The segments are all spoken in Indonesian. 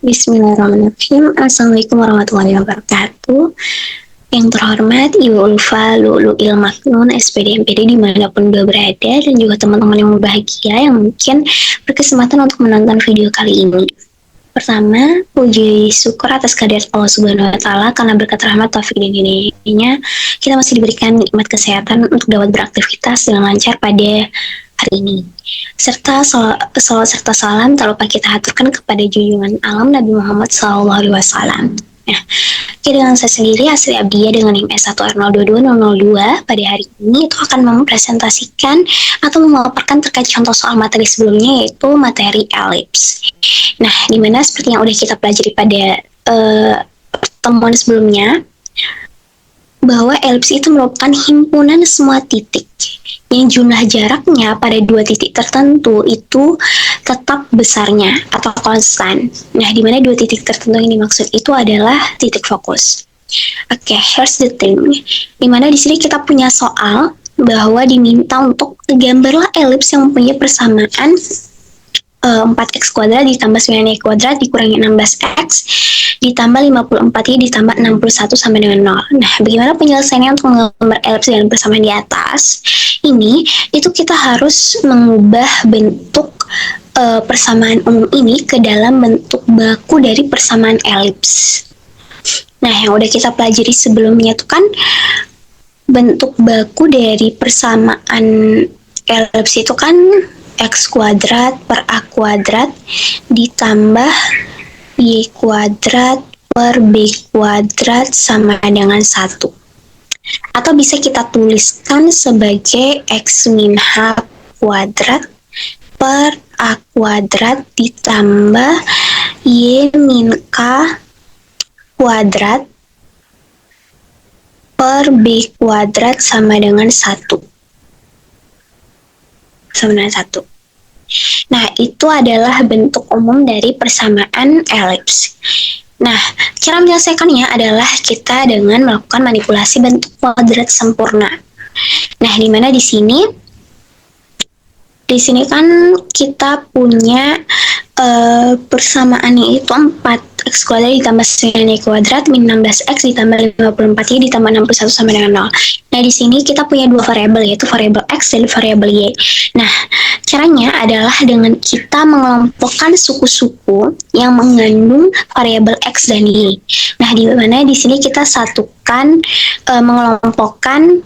Bismillahirrahmanirrahim. Assalamualaikum warahmatullahi wabarakatuh. Yang terhormat Ibu Ulfa Lu'lu'il Maknun SPD MPD dimanapun Beliau berada, dan juga teman-teman yang berbahagia yang mungkin berkesempatan untuk menonton video kali ini. Pertama, puji syukur atas kehadirat Allah Subhanahu wa Ta'ala, karena berkat rahmat taufik dan hidayahnya kita masih diberikan nikmat kesehatan untuk dapat beraktivitas dengan lancar pada hari ini. Serta salawat serta salam tak lupa kita aturkan kepada junjungan alam Nabi Muhammad SAW. Nah, dengan saya sendiri, Asri Abdiya dengan NIM S1R022002 pada hari ini itu akan mempresentasikan atau memaparkan terkait contoh soal materi sebelumnya, yaitu materi elips. Nah, dimana seperti yang udah kita pelajari pada pertemuan sebelumnya, bahwa elips itu merupakan himpunan semua titik yang jumlah jaraknya pada dua titik tertentu itu tetap besarnya atau konstan. Nah, di mana dua titik tertentu ini maksud itu adalah titik fokus. Oke, here's the thing. Di mana di sini kita punya soal bahwa diminta untuk gambarlah elips yang mempunyai persamaan 4x kuadrat ditambah 9y kuadrat dikurangi 16x ditambah 54y ditambah 61 sama dengan 0. Nah, bagaimana penyelesaiannya untuk menggambar elips dengan persamaan di atas? Ini, itu kita harus mengubah bentuk persamaan umum ini ke dalam bentuk baku dari persamaan elips. Nah, yang udah kita pelajari sebelumnya itu kan bentuk baku dari persamaan elips itu kan x kuadrat per a kuadrat ditambah y kuadrat per b kuadrat sama dengan 1. Atau bisa kita tuliskan sebagai x min h kuadrat per a kuadrat ditambah y min k kuadrat per b kuadrat sama dengan 1. Sama dengan 1. Nah, itu adalah bentuk umum dari persamaan elips. Nah, cara menyelesaikannya adalah kita dengan melakukan manipulasi bentuk kuadrat sempurna. Nah, di mana di sini kan kita punya persamaannya itu 4x kuadrat ditambah 9y kuadrat min 16x ditambah 54y ditambah 61 sama dengan 0. Nah, di sini kita punya dua variabel, yaitu variabel x dan variabel y. Nah, caranya adalah dengan kita mengelompokkan suku-suku yang mengandung variabel x dan y. Nah, di mana di sini kita satukan mengelompokkan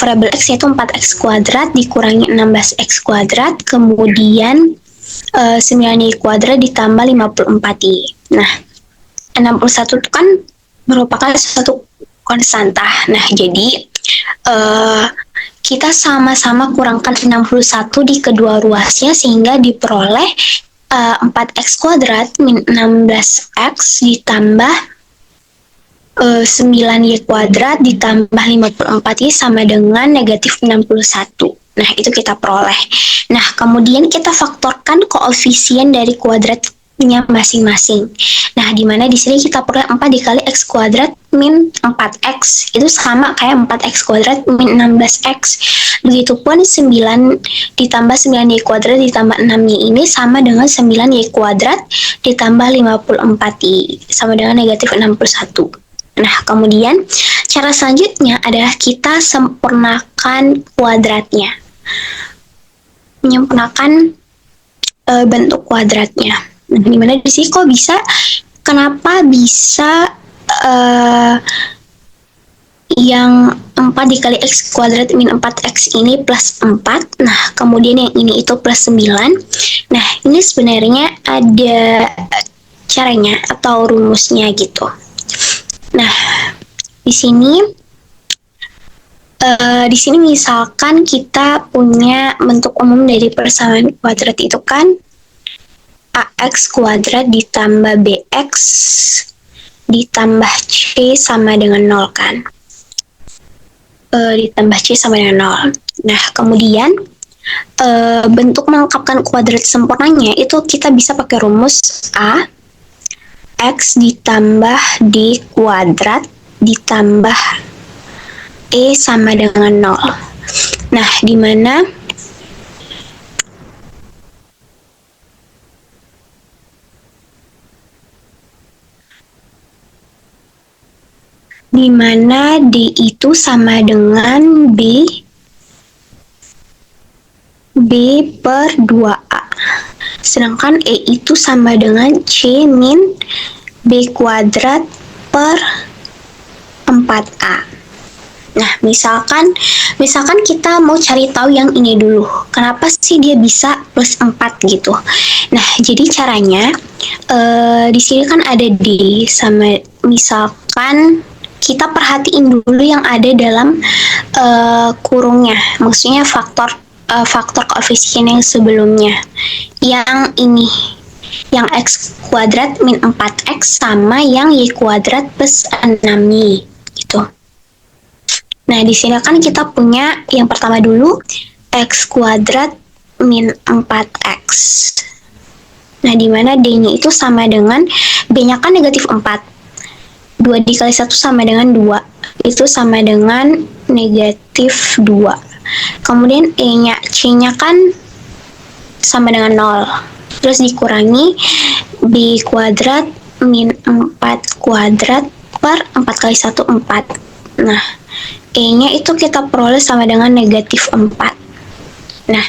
variabel x yaitu 4x kuadrat dikurangi 16x kuadrat, kemudian 9y kuadrat ditambah 54y. Nah, 61 itu kan merupakan suatu konstanta. Nah, jadi kita sama-sama kurangkan 61 di kedua ruasnya sehingga diperoleh 4x kuadrat min 16x ditambah 9y kuadrat ditambah 54y sama dengan negatif 61. Nah, itu kita peroleh. Nah, kemudian kita faktorkan koefisien dari kuadratnya masing-masing. Nah, di mana di sini kita peroleh 4 dikali x kuadrat min 4x. Itu sama kayak 4x kuadrat min 16x. Begitupun 9 ditambah 9y kuadrat ditambah 6y ini sama dengan 9y kuadrat ditambah 54y. Sama dengan negatif 61. Nah, kemudian cara selanjutnya adalah kita sempurnakan kuadratnya. Menyempurnakan bentuk kuadratnya. Nah, dimana di sini kok bisa? Kenapa bisa yang 4 dikali x kuadrat min 4x ini plus 4. Nah, kemudian yang ini itu plus 9. Nah, ini sebenarnya ada caranya atau rumusnya gitu. Nah, di sini misalkan kita punya bentuk umum dari persamaan kuadrat itu kan ax kuadrat ditambah bx ditambah c sama dengan 0 kan. Ditambah c sama dengan 0. Nah, kemudian bentuk melengkapkan kuadrat sempurnanya itu kita bisa pakai rumus a x ditambah d kuadrat ditambah e sama dengan 0. Nah, di mana di mana D itu sama dengan B per 2A. Sedangkan E itu sama dengan C min B kuadrat per 4A. Nah, misalkan kita mau cari tahu yang ini dulu. Kenapa sih dia bisa plus 4 gitu? Nah, jadi caranya di sini kan ada D sama, misalkan kita perhatiin dulu yang ada dalam kurungnya. Maksudnya faktor koefisien yang sebelumnya. Yang ini, yang X kuadrat min 4X sama yang Y kuadrat plus 6Y gitu. Nah, di sini kan kita punya yang pertama dulu, X kuadrat min 4X. Nah, di mana D-nya itu sama dengan, B-nya kan negatif 4. 2 dikali 1 sama dengan 2. Itu sama dengan negatif 2. Kemudian E-nya, C-nya kan sama dengan 0. Terus dikurangi B kuadrat min 4 kuadrat per 4 kali 1, 4. Nah, E-nya itu kita peroleh sama dengan negatif 4. Nah,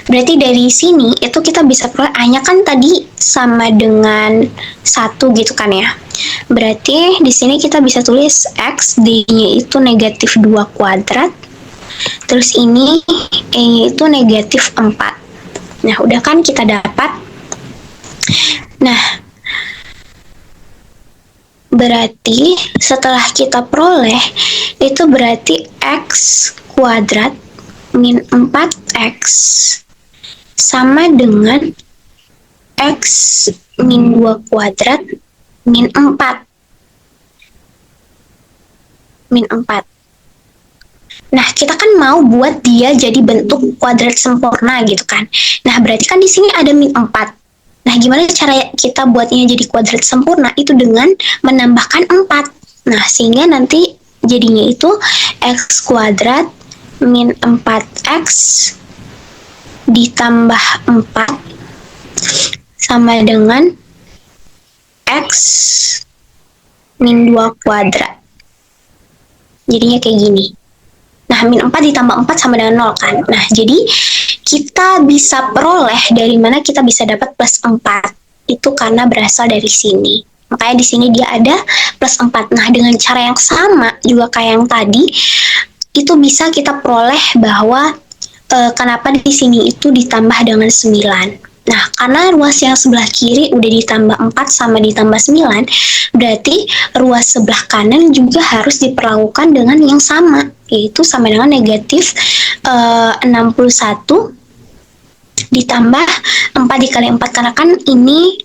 berarti dari sini itu kita bisa peroleh A-nya kan tadi sama dengan 1 gitu kan ya. Berarti di sini kita bisa tulis X, D-nya itu negatif 2 kuadrat. Terus ini E-nya itu negatif 4. Nah, udah kan kita dapat. Nah, berarti setelah kita peroleh, itu berarti X kuadrat min 4X sama dengan X min 2 kuadrat min 4. Min 4. Nah, kita kan mau buat dia jadi bentuk kuadrat sempurna gitu kan. Nah, berarti kan di sini ada min 4. Nah, gimana cara kita buatnya jadi kuadrat sempurna? Itu dengan menambahkan 4. Nah, sehingga nanti jadinya itu X kuadrat min 4X ditambah 4 sama dengan X min 2 kuadrat. Jadinya kayak gini. Nah, min 4 ditambah 4 sama dengan 0 kan. Nah, jadi kita bisa peroleh dari mana kita bisa dapat plus 4. Itu karena berasal dari sini. Makanya di sini dia ada plus 4. Nah, dengan cara yang sama juga kayak yang tadi, itu bisa kita peroleh bahwa kenapa di sini itu ditambah dengan 9. Nah, karena ruas yang sebelah kiri udah ditambah 4 sama ditambah 9, berarti ruas sebelah kanan juga harus diperlakukan dengan yang sama, yaitu sama dengan negatif 61 ditambah 4 dikali 4, karena kan ini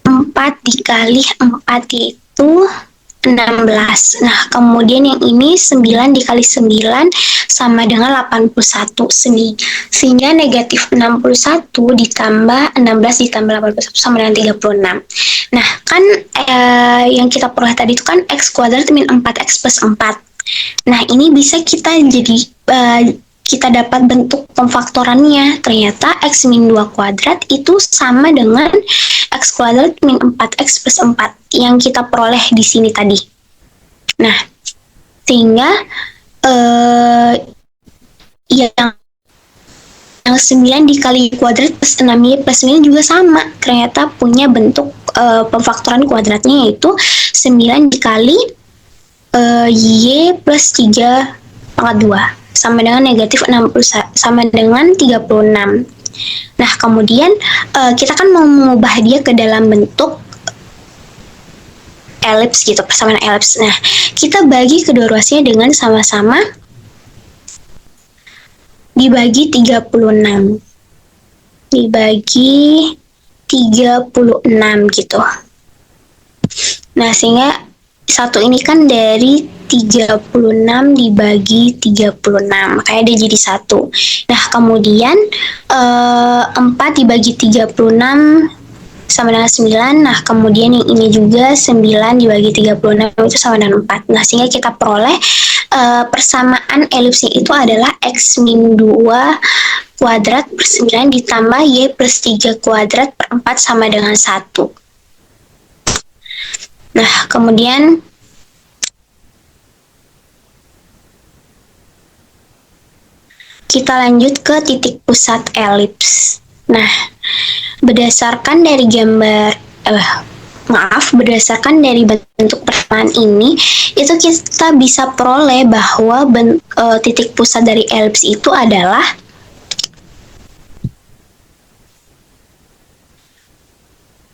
4 dikali 4 itu 16. Nah, kemudian yang ini 9 dikali 9 sama dengan 81. Sehingga negatif 61 ditambah 16 ditambah 81 sama dengan 36. Nah, kan yang kita peroleh tadi itu kan X kuadrat min 4X plus 4. Nah, ini bisa kita jadi kita dapat bentuk pemfaktorannya. Ternyata X min 2 kuadrat itu sama dengan X kuadrat min 4X plus 4 yang kita peroleh di sini tadi. Nah, sehingga yang 9 dikali kuadrat plus 6Y plus 9 juga sama. Ternyata punya bentuk pemfaktoran kuadratnya, yaitu 9 dikali Y plus 3 pangkat 2 sama dengan negatif 60 sama dengan 36. Nah, kemudian kita kan mau mengubah dia ke dalam bentuk elips gitu, persamaan elips. Nah, kita bagi kedua ruasnya dengan sama-sama dibagi 36. Dibagi 36 gitu. Nah, sehingga satu ini kan dari 36 dibagi 36, makanya dia jadi 1. Nah, kemudian 4 dibagi 36 sama dengan 9. Nah, kemudian yang ini juga 9 dibagi 36 itu sama dengan 4. Nah, sehingga kita peroleh persamaan elipsnya itu adalah X min 2 kuadrat per 9 ditambah Y plus 3 kuadrat per 4 sama dengan 1. Nah, kemudian Kita lanjut ke titik pusat elips. Nah, berdasarkan dari gambar, berdasarkan dari bentuk persamaan ini, itu kita bisa peroleh bahwa titik pusat dari elips itu adalah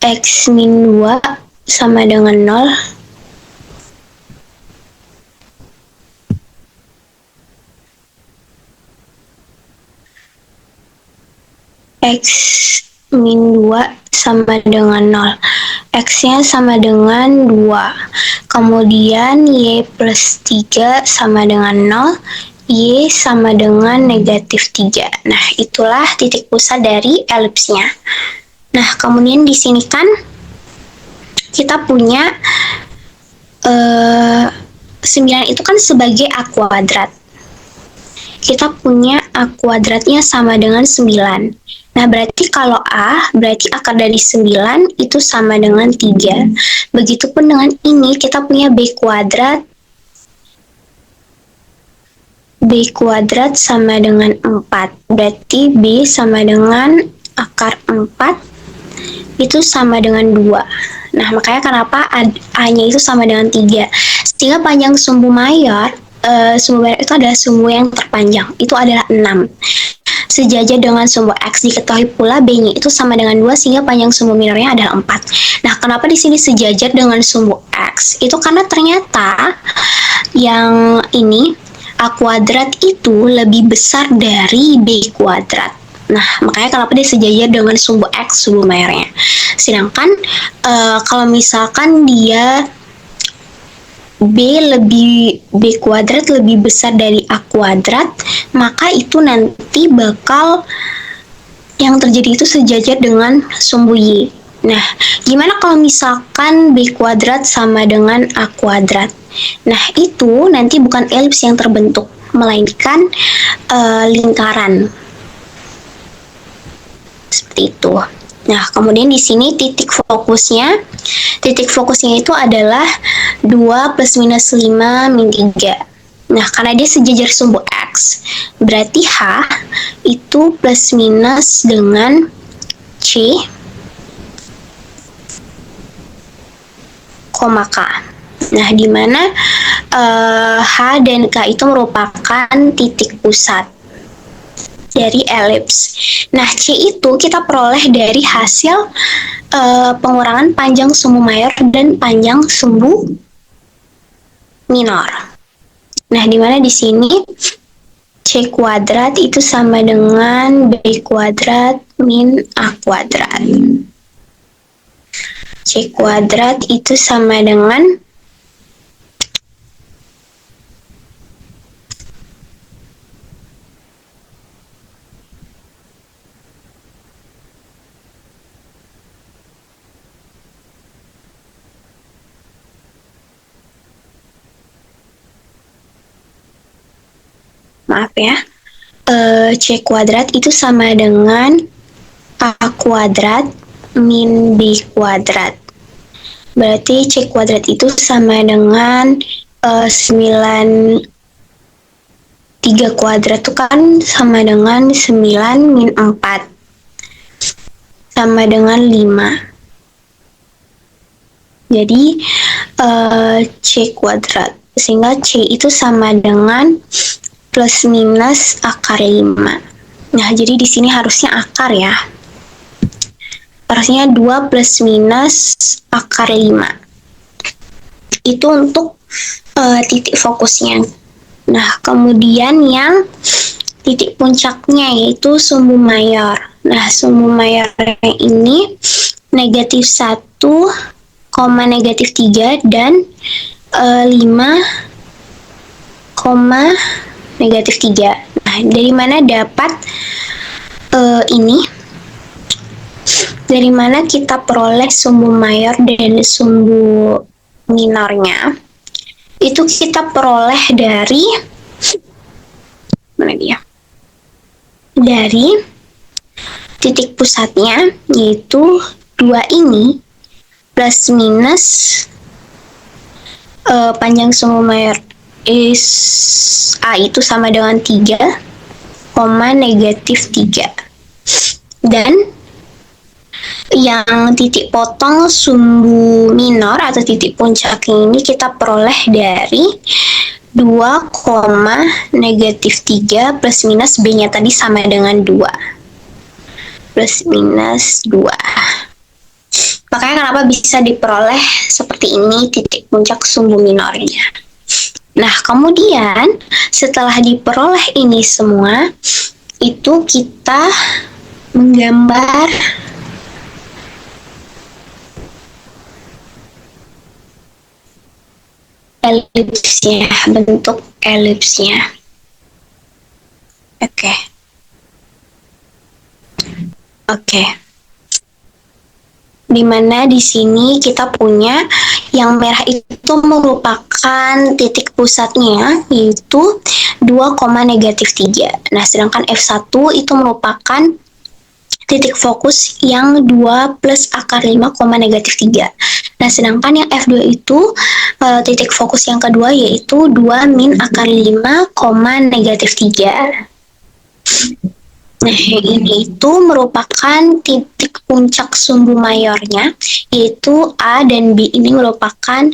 X min 2 sama dengan 0, X min 2 sama dengan 0. X-nya sama dengan 2. Kemudian Y plus 3 sama dengan 0. Y sama dengan negatif 3. Nah, itulah titik pusat dari elipsnya. Nah, kemudian di sini kan kita punya 9 itu kan sebagai A kuadrat. Kita punya A kuadratnya sama dengan 9. Nah, berarti kalau A, berarti akar dari 9 itu sama dengan 3. Begitupun dengan ini, kita punya B kuadrat. B kuadrat sama dengan 4. Berarti B sama dengan akar 4 itu sama dengan 2. Nah, makanya kenapa A-nya itu sama dengan 3. Sehingga panjang sumbu mayor, sumbu mayor itu adalah sumbu yang terpanjang. Itu adalah 6. Sejajar dengan sumbu X, diketahui pula B-nya itu sama dengan 2, sehingga panjang sumbu minornya adalah 4. Nah, kenapa di sini sejajar dengan sumbu X? Itu karena ternyata yang ini, A kuadrat itu lebih besar dari B kuadrat. Nah, makanya kenapa dia sejajar dengan sumbu X, sumbu mayornya. Sedangkan kalau misalkan dia B kuadrat lebih besar dari A kuadrat, maka itu nanti bakal yang terjadi itu sejajar dengan sumbu Y. Nah, gimana kalau misalkan B kuadrat sama dengan A kuadrat? Nah, itu nanti bukan elips yang terbentuk, melainkan lingkaran. Seperti itu. Nah, kemudian di sini titik fokusnya itu adalah 2 plus minus 5 min 3. Nah, karena dia sejajar sumbu X, berarti H itu plus minus dengan C, koma K. Nah, di mana H dan K itu merupakan titik pusat dari elips. Nah, C itu kita peroleh dari hasil pengurangan panjang sumbu mayor dan panjang sumbu minor. Nah, di mana di sini C kuadrat itu sama dengan B kuadrat min A kuadrat. C kuadrat itu sama dengan C kuadrat itu sama dengan A kuadrat min B kuadrat. Berarti C kuadrat itu sama dengan 9, 3 kuadrat itu kan sama dengan 9 min 4. Sama dengan 5. Jadi C kuadrat. Sehingga C itu sama dengan plus minus akar 5. Nah, jadi di sini harusnya akar ya. Harusnya 2 plus minus akar 5. Itu untuk titik fokusnya. Nah, kemudian yang titik puncaknya yaitu sumbu mayor. Nah, sumbu mayornya ini negatif 1, negatif 3, dan 5, negatif 3. Nah, dari mana dapat ini? Dari mana kita peroleh sumbu mayor dan sumbu minornya? Itu kita peroleh dari mana dia? Dari titik pusatnya, yaitu 2 ini plus minus panjang sumbu mayor A itu sama dengan 3, -3. Dan yang titik potong sumbu minor atau titik puncak ini kita peroleh dari 2,-3 plus minus B-nya tadi sama dengan 2. Plus minus 2. Makanya kenapa bisa diperoleh seperti ini titik puncak sumbu minornya. Nah, kemudian setelah diperoleh ini semua, itu kita menggambar elipsnya, bentuk elipsnya. Oke. Oke. Dimana di sini kita punya yang merah itu merupakan titik pusatnya, yaitu 2,-3. Nah, sedangkan F1 itu merupakan titik fokus yang 2 plus akar 5,-3. Nah, sedangkan yang F2 itu titik fokus yang kedua yaitu 2 min akar 5,-3. Nah, ini itu merupakan titik puncak sumbu mayornya, yaitu A dan B ini merupakan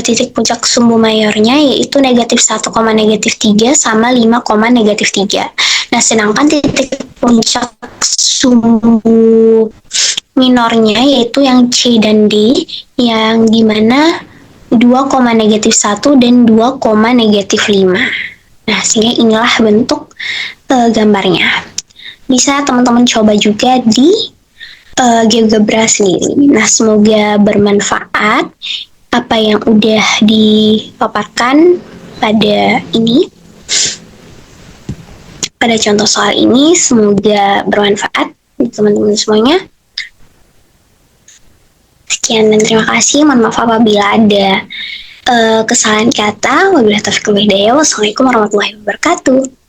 titik puncak sumbu mayornya, yaitu -1,-3 sama 5,-3. Nah, sedangkan titik puncak sumbu minornya, yaitu yang C dan D, yang dimana 2,-1 dan 2,-5. Nah, sehingga inilah bentuk gambarnya. Bisa teman-teman coba juga di GeoGebra sendiri. Nah, semoga bermanfaat apa yang udah dipaparkan pada contoh soal ini. Semoga bermanfaat untuk teman-teman semuanya. Sekian dan terima kasih. Mohon maaf apabila ada kesalahan kata. Wabillahi taufiq wal hidayah. Wassalamualaikum warahmatullahi wabarakatuh.